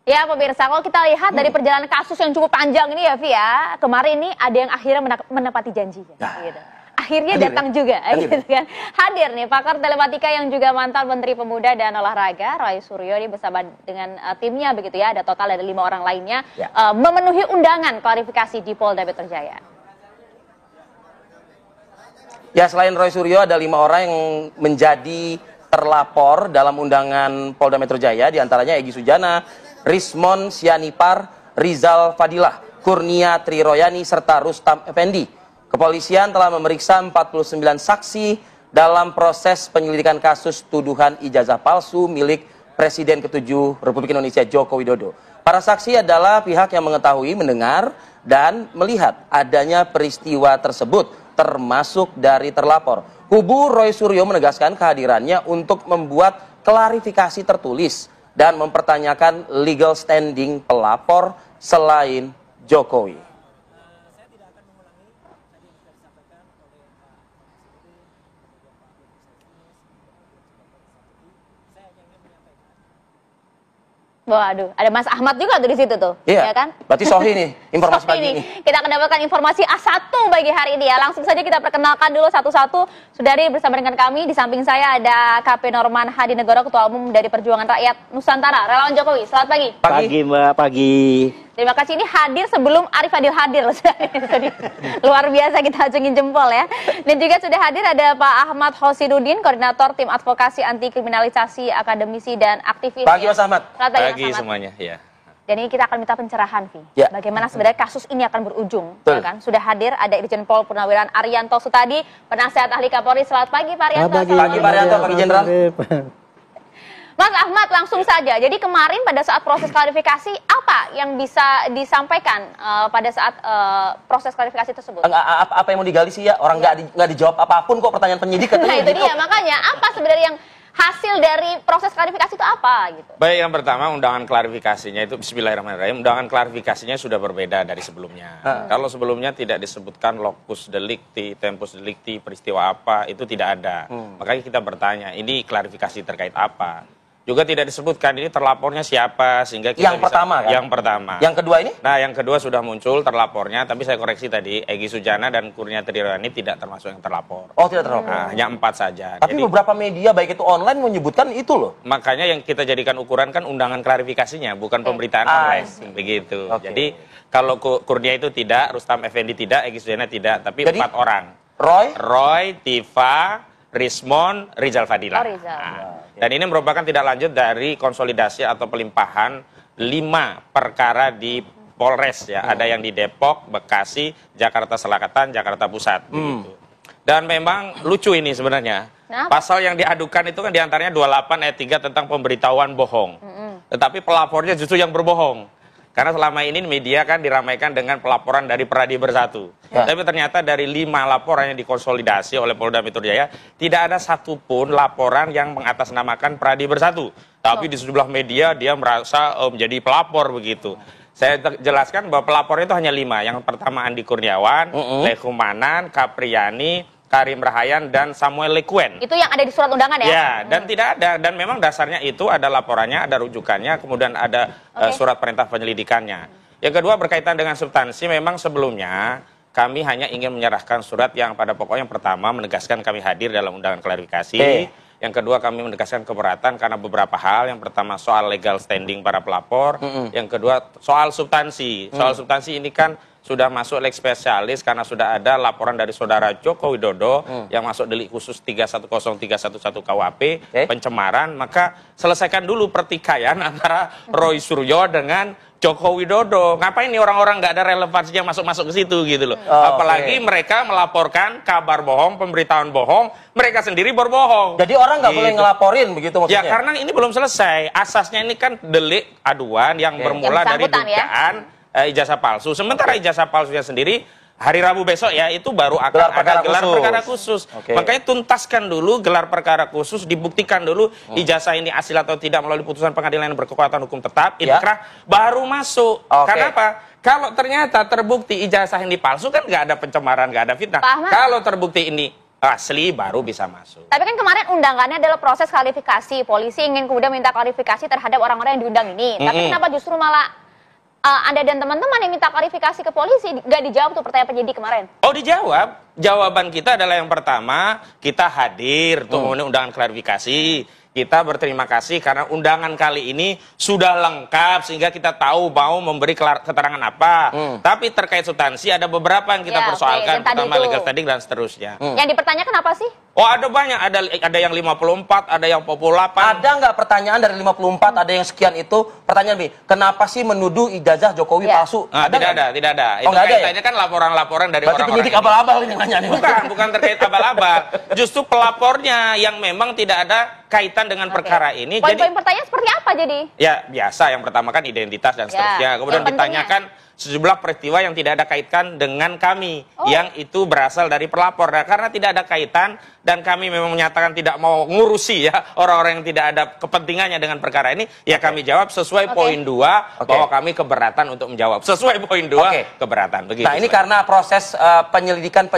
Ya pemirsa, kalau kita lihat dari perjalanan kasus yang cukup panjang ini ya Vi ya, kemarin ini ada yang akhirnya menepati janjinya. Gitu. Akhirnya hadir, datang juga, gitu kan. Hadir nih pakar telematika yang juga mantan Menteri Pemuda dan Olahraga, Roy Suryo, ini bersama dengan timnya begitu ya, ada total ada 5 orang lainnya, memenuhi undangan klarifikasi di Polda Metro Jaya. Ya, selain Roy Suryo ada 5 orang yang menjadi terlapor dalam undangan Polda Metro Jaya, diantaranya Egy Sujana, Rismon Sianipar, Rizal Fadilah, Kurnia Triroyani, serta Rustam Effendi. Kepolisian telah memeriksa 49 saksi dalam proses penyelidikan kasus tuduhan ijazah palsu milik Presiden ke-7 Republik Indonesia Joko Widodo. Para saksi adalah pihak yang mengetahui, mendengar, dan melihat adanya peristiwa tersebut, termasuk dari terlapor. Kubu Roy Suryo menegaskan kehadirannya untuk membuat klarifikasi tertulis dan mempertanyakan legal standing pelapor selain Jokowi. Waduh, ada Mas Ahmad juga tuh di situ tuh, iya, ya kan? Berarti Sohi nih, informasi pagi ini. Kita akan dapatkan informasi A1 bagi hari ini ya. Langsung saja kita perkenalkan dulu satu-satu. Sudari bersama dengan kami, di samping saya ada KP Norman Hadinegoro, Ketua Umum dari Perjuangan Rakyat Nusantara, Relawan Jokowi. Selamat pagi. Pagi Mbak, pagi. Terima kasih, ini hadir sebelum Arif Adil hadir. Luar biasa, kita acungin jempol ya. Dan juga sudah hadir ada Pak Ahmad Hosidudin, Koordinator Tim Advokasi Anti Kriminalisasi Akademisi dan Aktivis. Pagi Mas Ahmad. Selamat pagi semuanya. Ya. Dan ini kita akan minta pencerahan, Vi. Ya. Bagaimana sebenarnya kasus ini akan berujung, ya kan? Sudah hadir ada Irjen Pol Purnawirawan Arianto Sutadi, Penasihat Ahli Kapolri. Selamat pagi Pak Arianto. Pagi Pak Arianto, pagi Jenderal. Mas Ahmad, langsung saja. Jadi kemarin pada saat proses klarifikasi, apa yang bisa disampaikan pada saat proses klarifikasi tersebut? Apa yang mau digali sih ya? Orang nggak dijawab apapun kok pertanyaan penyidik. Nah itu dia, makanya apa sebenarnya yang hasil dari proses klarifikasi itu apa? Gitu. Baik, yang pertama undangan klarifikasinya itu, bismillahirrahmanirrahim, undangan klarifikasinya sudah berbeda dari sebelumnya. Kalau sebelumnya tidak disebutkan locus delicti, tempus delicti, peristiwa apa, itu tidak ada. Makanya kita bertanya, ini klarifikasi terkait apa? Juga tidak disebutkan ini terlapornya siapa, sehingga kita yang pertama kan? Yang pertama. Yang kedua ini? Nah, yang kedua sudah muncul terlapornya, tapi saya koreksi tadi, Egy Sujana dan Kurnia Triroyani tidak termasuk yang terlapor. Oh, tidak terlapor. Nah, hanya 4 saja. Tapi jadi, beberapa media baik itu online menyebutkan itu loh. Makanya yang kita jadikan ukuran kan undangan klarifikasinya, bukan pemberitaan online. Begitu. Jadi kalau Kurnia itu tidak, Rustam Effendi tidak, Egy Sujana tidak, tapi jadi, 4 orang. Roy, Tifa, Rismon, Rizal Fadilah. Oh, Rizal. Dan ini merupakan tidak lanjut dari konsolidasi atau pelimpahan 5 perkara di Polres ya. Ada yang di Depok, Bekasi, Jakarta Selatan, Jakarta Pusat. Begitu. Dan memang lucu ini sebenarnya. Pasal yang diadukan itu kan diantaranya 28 ayat 3 tentang pemberitahuan bohong. Tetapi pelapornya justru yang berbohong. Karena selama ini media kan diramaikan dengan pelaporan dari Pradi Bersatu. Tapi ternyata dari 5 laporan yang dikonsolidasi oleh Polda Metro Jaya, tidak ada satupun laporan yang mengatasnamakan Pradi Bersatu. Tapi di sejumlah media dia merasa menjadi pelapor begitu. Saya jelaskan bahwa pelapornya itu hanya 5. Yang pertama Andi Kurniawan, Lekumanan, Kapriani, Karim Rahayan, dan Samuel Lekuen. Itu yang ada di surat undangan ya? Ya, dan tidak ada. Dan memang dasarnya itu ada laporannya, ada rujukannya, kemudian ada surat perintah penyelidikannya. Yang kedua berkaitan dengan substansi, memang sebelumnya kami hanya ingin menyerahkan surat yang pada pokoknya yang pertama menegaskan kami hadir dalam undangan klarifikasi. Yang kedua kami menegaskan keberatan karena beberapa hal. Yang pertama soal legal standing para pelapor. Yang kedua soal substansi. Soal substansi ini kan sudah masuk leg spesialis karena sudah ada laporan dari saudara Joko Widodo yang masuk delik khusus 310311 KUHP, pencemaran. Maka selesaikan dulu pertikaian antara Roy Suryo dengan Joko Widodo. Ngapain nih orang-orang nggak ada relevansinya masuk-masuk ke situ gitu loh. Apalagi mereka melaporkan kabar bohong, pemberitahuan bohong, mereka sendiri berbohong. Jadi orang nggak boleh ngelaporin begitu maksudnya? Ya karena ini belum selesai. Asasnya ini kan delik aduan yang bermula dari dugaan ijazah palsu. Sementara ijazah palsunya sendiri hari Rabu besok ya itu baru akan ada gelar perkara khusus. Makanya tuntaskan dulu gelar perkara khusus, dibuktikan dulu ijazah ini asli atau tidak melalui putusan pengadilan yang berkekuatan hukum tetap, inkrah, baru masuk. Karena apa? Kalau ternyata terbukti ijazah ini palsu kan nggak ada pencemaran, nggak ada fitnah. Kalau terbukti ini asli baru bisa masuk. Tapi kan kemarin undangannya adalah proses klarifikasi. Polisi ingin kemudian minta klarifikasi terhadap orang-orang yang diundang ini. Tapi kenapa justru malah Anda dan teman-teman yang minta klarifikasi ke polisi nggak dijawab tuh pertanyaan penyidik kemarin? Oh, dijawab. Jawaban kita adalah yang pertama, kita hadir untuk memenuhi undangan klarifikasi. Kita berterima kasih karena undangan kali ini sudah lengkap sehingga kita tahu mau memberi keterangan apa. Tapi terkait substansi ada beberapa yang kita persoalkan, pertama legal standing dan seterusnya. Yang dipertanyakan apa sih? Oh, ada banyak, ada yang 54, ada yang 48. Ada nggak pertanyaan dari 54, ada yang sekian itu? Pertanyaan B, kenapa sih menuduh ijazah Jokowi palsu? Tidak ada. Oh, itu kaitannya kan laporan-laporan dari orang-orang. Berarti penyidik abal-abal ini nanya nih. Bukan terkait abal-abal. Justru pelapornya yang memang tidak ada kaitan dengan perkara ini. Poin-poin pertanyaan seperti apa jadi? Ya biasa, yang pertama kan identitas dan seterusnya. Kemudian ditanyakan sejumlah peristiwa yang tidak ada kaitan dengan kami, yang itu berasal dari pelapor. Nah, karena tidak ada kaitan dan kami memang menyatakan tidak mau ngurusi ya orang-orang yang tidak ada kepentingannya dengan perkara ini, ya kami jawab sesuai poin 2 bahwa kami keberatan untuk menjawab. Sesuai poin 2 keberatan. Begitu. Nah, ini karena proses penyelidikan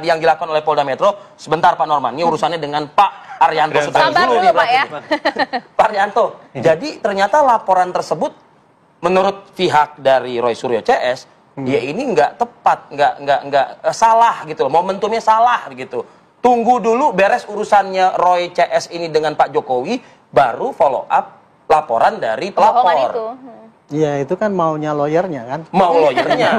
yang dilakukan oleh Polda Metro. Sebentar Pak Norman, ini urusannya dengan Pak Arianto. Sabar dulu Pak ya. Pak Arianto, jadi ternyata laporan tersebut menurut pihak dari Roy Suryo CS, ya ini nggak tepat, nggak salah gitu loh, momentumnya salah gitu. Tunggu dulu beres urusannya Roy CS ini dengan Pak Jokowi, baru follow up laporan dari pelapor. Iya, itu kan maunya lawyernya kan. Mau lawyernya,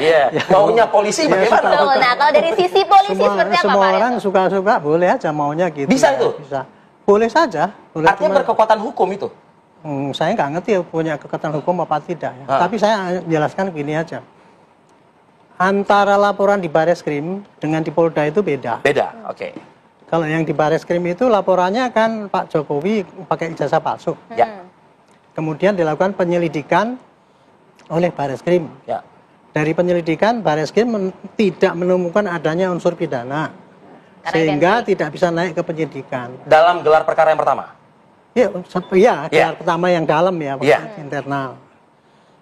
iya. Maunya polisi bagaimana? Nah, kalau dari sisi polisi seperti apa Pak? Semua orang suka-suka boleh aja maunya gitu. Bisa itu? Bisa. Boleh saja. Boleh. Artinya berkekuatan hukum itu? Saya nggak ngerti ya punya kekuatan hukum apa tidak ya. Tapi saya jelaskan gini aja. Antara laporan di Bareskrim dengan di Polda itu beda. Beda, oke. Kalau yang di Bareskrim itu laporannya kan Pak Jokowi pakai ijazah palsu. Ya. Kemudian dilakukan penyelidikan oleh Bareskrim. Ya. Dari penyelidikan Bareskrim tidak menemukan adanya unsur pidana. Sehingga tidak bisa naik ke penyidikan. Dalam gelar perkara yang pertama? Ya, gelar pertama yang dalam ya, internal.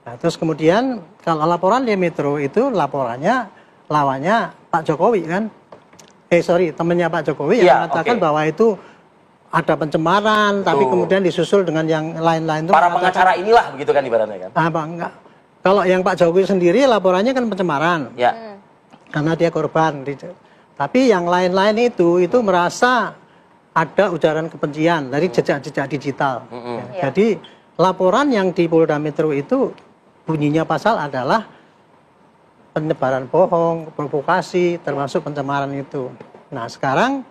Nah, terus kemudian kalau laporan di Metro itu lawannya Pak Jokowi kan? Temannya Pak Jokowi yang mengatakan bahwa itu ada pencemaran, tapi kemudian disusul dengan yang lain-lain. Para pengacara inilah begitu kan ibaratnya kan? Enggak. Kalau yang Pak Jokowi sendiri laporannya kan pencemaran. Ya. Karena dia korban. Tapi yang lain-lain itu merasa ada ujaran kebencian dari jejak-jejak digital. Jadi laporan yang di Polda Metro itu bunyinya pasal adalah penyebaran bohong, provokasi, termasuk pencemaran itu. Nah sekarang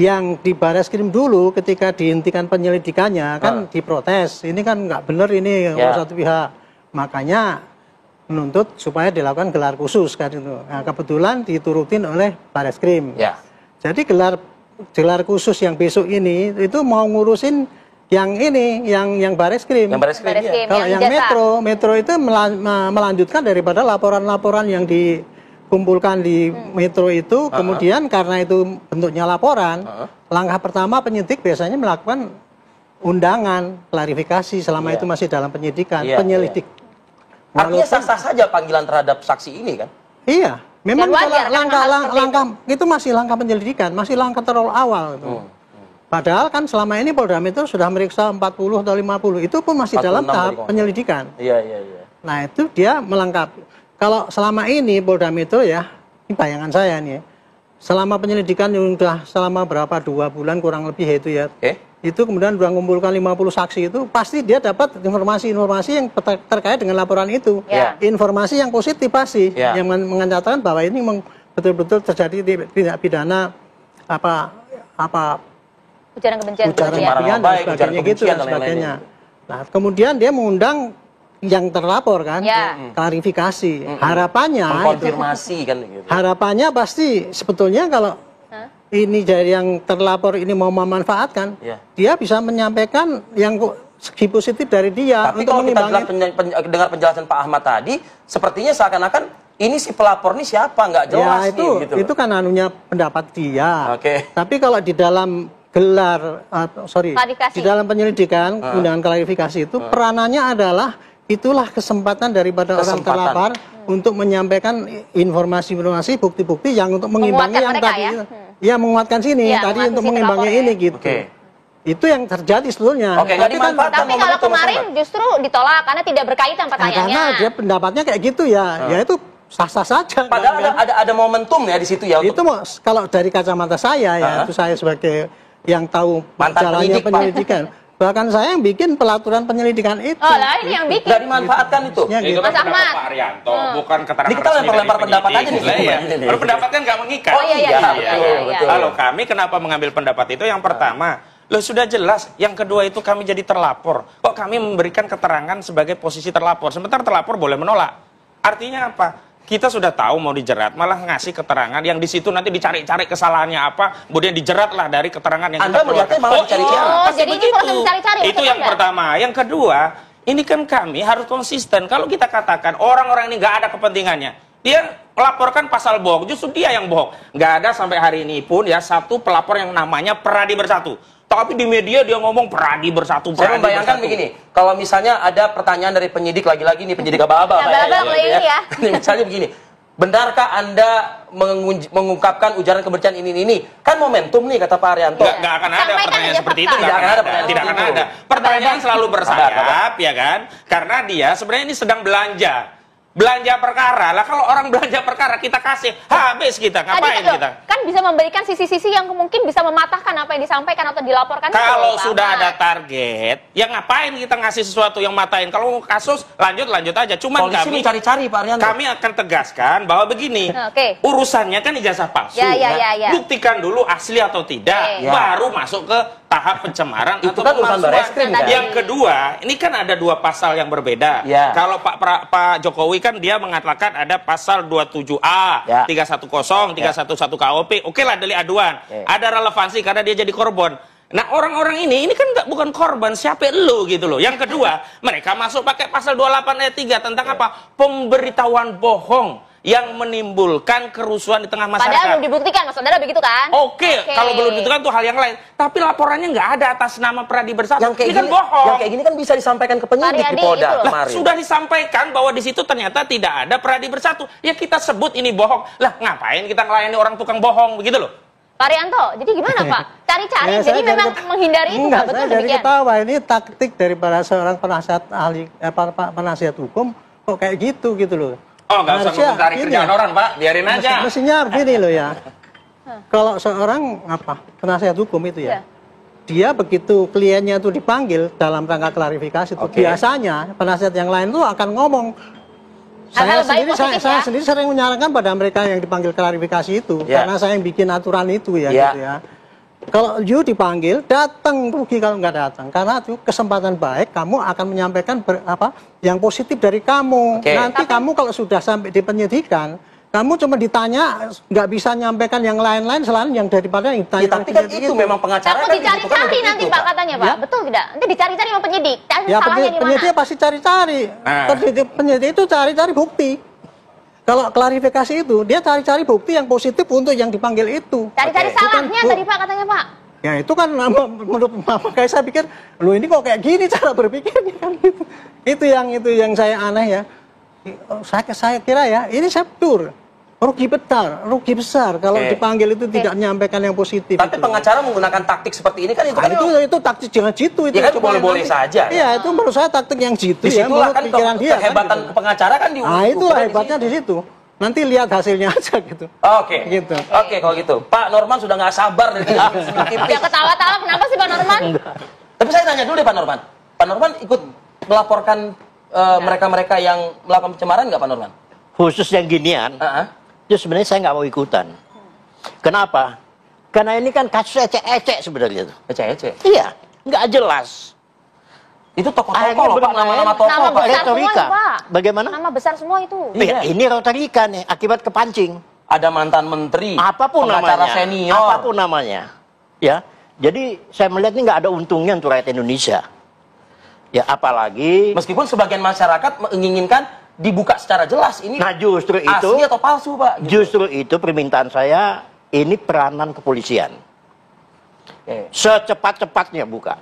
yang di Bareskrim dulu ketika dihentikan penyelidikannya kan diprotes. Ini kan nggak benar ini satu pihak. Makanya menuntut supaya dilakukan gelar khusus kan itu. Nah, kebetulan diturutin oleh Bareskrim. Jadi gelar khusus yang besok ini itu mau ngurusin yang ini, yang Bareskrim. Yang Bareskrim. Kalau yang Metro itu melanjutkan daripada laporan-laporan yang dikumpulkan di Metro itu, kemudian karena itu bentuknya laporan, langkah pertama penyidik biasanya melakukan undangan, klarifikasi selama itu masih dalam penyidikan, penyelidik. Artinya sah-sah saja panggilan terhadap saksi ini kan? Iya. Memang langkah itu masih langkah penyelidikan, masih langkah terlalu awal. Padahal kan selama ini Polda Metro sudah meriksa 40 atau 50, itu pun masih dalam tahap penyelidikan. Iya. Nah itu dia melengkapi. Kalau selama ini Polda Metro ya, ini bayangan saya nih, selama penyelidikan yang sudah selama berapa 2 bulan kurang lebih itu ya, itu kemudian sudah mengumpulkan 50 saksi itu, pasti dia dapat informasi-informasi yang terkait dengan laporan itu. Informasi yang positif pasti, yang mengatakan bahwa ini betul-betul terjadi tindak pidana ujaran kebencian dan sebagainya gitu dan sebagainya. Nah, kemudian dia mengundang yang terlapor kan, klarifikasi. Harapannya mengkonfirmasi kan gitu. Harapannya pasti sebetulnya kalau ini dari yang terlapor ini mau memanfaatkan, dia bisa menyampaikan yang segi positif dari dia. Tapi kalau kita dengar penjelasan Pak Ahmad tadi, sepertinya seakan-akan ini si pelapor ini siapa, nggak jelas ya, itu kan anunya pendapat dia. Tapi kalau di dalam gelar, di dalam penyelidikan, undangan klarifikasi itu peranannya adalah itulah kesempatan daripada orang terlapor untuk menyampaikan informasi-informasi, bukti-bukti yang untuk mengimbangi yang tadi. Ya, menguatkan sini tadi untuk mengimbangi ini gitu. Itu yang terjadi sebetulnya. Tapi kalau kemarin justru ditolak karena tidak berkaitan pertanyaannya. Karena dia pendapatnya kayak gitu ya, ya itu sah-sah saja. Padahal ada momentum ya di situ ya. Itu kalau dari kacamata saya ya, itu saya sebagai yang tahu jalannya penyelidikan. Bahkan saya yang bikin pelaturan penyelidikan itu. Oh lah, ini yang bikin. Nggak dimanfaatkan itu. Ya, gitu. Mas Ahmad. Pak Arianto, bukan keterangan resmi. Kita lempar pendapat aja nih. Kalau pendapat kan nggak mengikat. Oh iya. Kalau kami kenapa mengambil pendapat itu? Yang pertama, loh sudah jelas. Yang kedua itu kami jadi terlapor. Kok kami memberikan keterangan sebagai posisi terlapor? Sementara terlapor boleh menolak. Artinya apa? Kita sudah tahu mau dijerat, malah ngasih keterangan yang di situ nanti dicari-cari kesalahannya apa, kemudian dijerat lah dari keterangan yang Anda melihatnya malah dicari-cari. Jadi ini proses dicari-cari. Itu yang pertama. Yang kedua, ini kan kami harus konsisten. Kalau kita katakan orang-orang ini nggak ada kepentingannya, dia melaporkan pasal bohong, justru dia yang bohong. Nggak ada sampai hari ini pun ya satu pelapor yang namanya Peradi Bersatu. Tapi di media dia ngomong Peradi Bersatu. Saya membayangkan begini, kalau misalnya ada pertanyaan dari penyidik, lagi-lagi nih penyidik aba-aba. Ya. Misalnya begini, benarkah Anda mengungkapkan ujaran kebencian ini? Kan momentum nih kata Pak Arianto. Nggak akan ada pertanyaan seperti itu. Tidak akan ada. Pertanyaan selalu bersayap, ya kan? Karena dia sebenarnya ini sedang belanja perkara lah. Kalau orang belanja perkara kita kasih habis kita ngapain kita kan bisa memberikan sisi-sisi yang mungkin bisa mematahkan apa yang disampaikan atau dilaporkan. Kalau sudah ada target ya ngapain kita ngasih sesuatu yang matahin. Kalau kasus lanjut aja. Cuman polisi kami mencari-cari Pak Arianto. Kami akan tegaskan bahwa begini, urusannya kan ijazah palsu. Buktikan dulu asli atau tidak, baru masuk ke tahap pencemaran itu atau kan urusan Bareskrim kan? Yang kedua, ini kan ada dua pasal yang berbeda. Kalau Pak Jokowi kan dia mengatakan ada pasal 27A, 310, 311 KUP. Oke lah, delik aduan. Ada relevansi karena dia jadi korban. Nah, orang-orang ini kan bukan korban, siapa lu gitu loh. Yang kedua, mereka masuk pakai pasal 28 ayat 3 tentang apa? Pemberitahuan bohong yang menimbulkan kerusuhan di tengah masyarakat. Padahal belum dibuktikan, Mas Saudara, begitu kan? Oke, kalau belum dibuktikan itu hal yang lain. Tapi laporannya nggak ada atas nama Peradi Bersatu. Yang kayak ini kan gini, bohong. Yang kayak gini kan bisa disampaikan ke penyidik di Polda kemarin. Sudah disampaikan bahwa di situ ternyata tidak ada Peradi Bersatu. Ya kita sebut ini bohong. Lah ngapain kita ngelayani orang tukang bohong begitu loh? Pak Arianto, jadi gimana Pak? Cari-cari, jadi memang menghindari itu enggak, betul saya dari ketawa ini taktik daripada seorang penasihat ahli, penasihat hukum kok kayak gitu loh. Oh, nggak usah ngomong cari kerjaan orang, Pak. Biarin aja. Mestinya begini loh ya. Kalau seorang penasihat hukum itu ya, dia begitu kliennya itu dipanggil dalam rangka klarifikasi itu biasanya penasihat yang lain tuh akan ngomong. Saya sendiri sering menyarankan pada mereka yang dipanggil klarifikasi itu karena saya yang bikin aturan itu ya gitu ya. Kalau you dipanggil, datang, rugi kalau nggak datang. Karena itu kesempatan baik, kamu akan menyampaikan yang positif dari kamu. Nanti kamu kalau sudah sampai di penyidikan, kamu cuma ditanya, nggak bisa nyampaikan yang lain-lain selain yang daripada yang ditanya. Tapi kan itu memang pengacara kan dicari-cari nanti Pak katanya Pak, betul tidak? Nanti dicari-cari sama penyidik. Penyidik pasti cari-cari. Penyidik itu cari-cari bukti. Kalau klarifikasi itu, dia cari-cari bukti yang positif untuk yang dipanggil itu. Cari-cari salahnya tadi Pak katanya Pak. Ya itu kan menurut kayak saya pikir, loh ini kok kayak gini cara berpikirnya kan gitu. Itu yang saya aneh ya. Saya kira ya, ini saya rugi besar kalau dipanggil itu tidak menyampaikan yang positif. Tapi pengacara menggunakan taktik seperti ini kan itu taktik jangan jitu itu. Ya kan boleh-boleh saja. Iya, itu menurut saya taktik yang jitu ya. Disitulah kan kehebatan pengacara kan diukur. Nah, itulah hebatnya di situ. Nanti lihat hasilnya aja gitu. Oke. Gitu. Oke, kalau gitu. Pak Norman sudah nggak sabar dari Ya ketawa-tawa kenapa sih Pak Norman? Tapi saya tanya dulu deh Pak Norman. Pak Norman ikut melaporkan mereka-mereka yang melakukan pencemaran nggak Pak Norman? Khusus yang ginian. Itu sebenarnya saya nggak mau ikutan. Kenapa? Karena ini kan kasus ecek-ecek sebenarnya. Ecek-ecek? Iya, nggak jelas. Itu tokoh-tokoh loh Pak, nama-nama tokoh Pak. Retorika. Bagaimana? Nama besar semua itu. Iya, ini retorika nih, akibat kepancing. Ada mantan menteri, apapun namanya, senior. apapun namanya. Ya, jadi saya melihat ini nggak ada untungnya untuk rakyat Indonesia. Ya, apalagi meskipun sebagian masyarakat menginginkan dibuka secara jelas ini. Nah, justru itu asli atau palsu, Pak? Gitu. Justru itu permintaan saya, ini peranan kepolisian. Secepat-cepatnya buka.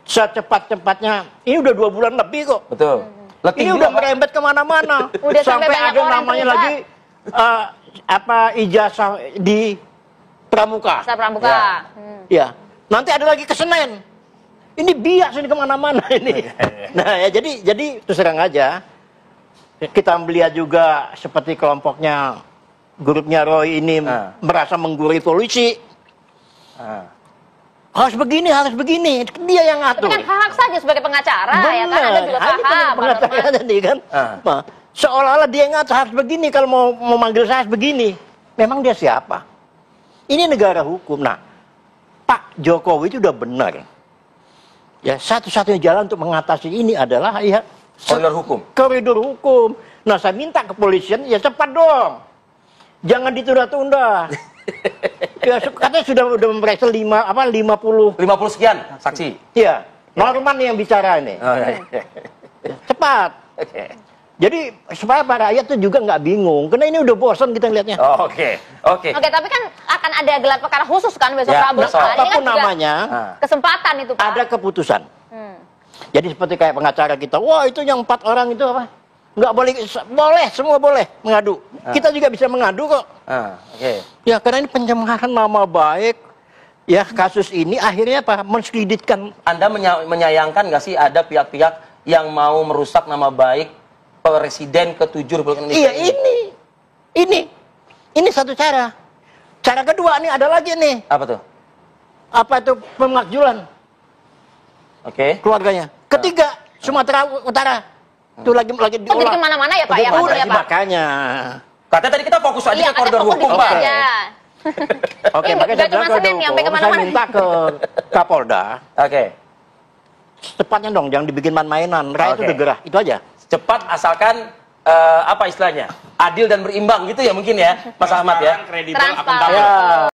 Secepat-cepatnya. Ini udah 2 bulan lebih kok. Betul. Letih Ini juga, udah Pak. merembet kemana-mana. Udah sampai Sampai banyak ada orang namanya terlibat. lagi ijazah di Pramuka. Masa Pramuka. Ya. Ya, nanti ada lagi ke Senen. Ini bias ini kemana-mana ini. Nah ya jadi terus terang aja. Kita melihat juga seperti kelompoknya grupnya Roy ini merasa menggurui polisi. Harus begini. Dia yang ngatur. Tapi kan hak saja sebagai pengacara, ya kan? Anda juga Ini paham. pengacara tadi kan. Nah, seolah-olah dia yang ngatur harus begini, kalau mau manggil saya harus begini. Memang dia siapa? Ini negara hukum. Nah, Pak Jokowi itu udah benar. Ya, satu-satunya jalan untuk mengatasi ini adalah ya Koridor hukum. Koridor hukum. Nah, saya minta kepolisian ya cepat dong. Jangan ditunda-tunda. Ya, katanya sudah memeriksa 50 sekian saksi. ya, Norman yang bicara ini. Oh, iya. Cepat. Oke. Jadi supaya para rakyat tuh juga nggak bingung, karena ini udah bosan kita lihatnya. Oh, Oke, Oke, tapi kan akan ada gelar perkara khusus kan besok Ya, Rabu. besok. Ini kan Apapun juga namanya, kesempatan itu, Pak. ada keputusan. Jadi seperti kayak pengacara kita, wah itu yang 4 orang itu apa? Nggak boleh, boleh, semua boleh mengadu. Kita juga bisa mengadu kok. Oke. Ya karena ini pencemaran nama baik. Ya kasus ini akhirnya apa? Menskreditkan. Anda menyayangkan nggak sih ada pihak-pihak yang mau merusak nama baik Presiden ke-7 Republik Indonesia? Iya ini satu cara. Cara kedua nih ada lagi nih. Apa tuh? Apa itu pemakzulan Oke. keluarganya. Ketiga Sumatera Utara. Itu lagi Oh, jadi diolah. kemana-mana ya, Pak? Ya, Udah, maksudnya, Pak? makanya. Katanya tadi kita fokus aja Iya, ke koridor ada fokus di hukum, sini Pak. aja. Oke, Ini makanya nggak saya bilang cuma ke Senin, sampai saya kemana-mana. minta ke Kapolda, Oke. secepatnya dong, jangan dibikin main-mainan. Rakyat itu Oke. udah gerah, itu aja. Cepat asalkan apa istilahnya? Adil dan berimbang gitu ya mungkin ya, Mas Ahmad ya. Kredibel, Transparan. akuntabel. Ya.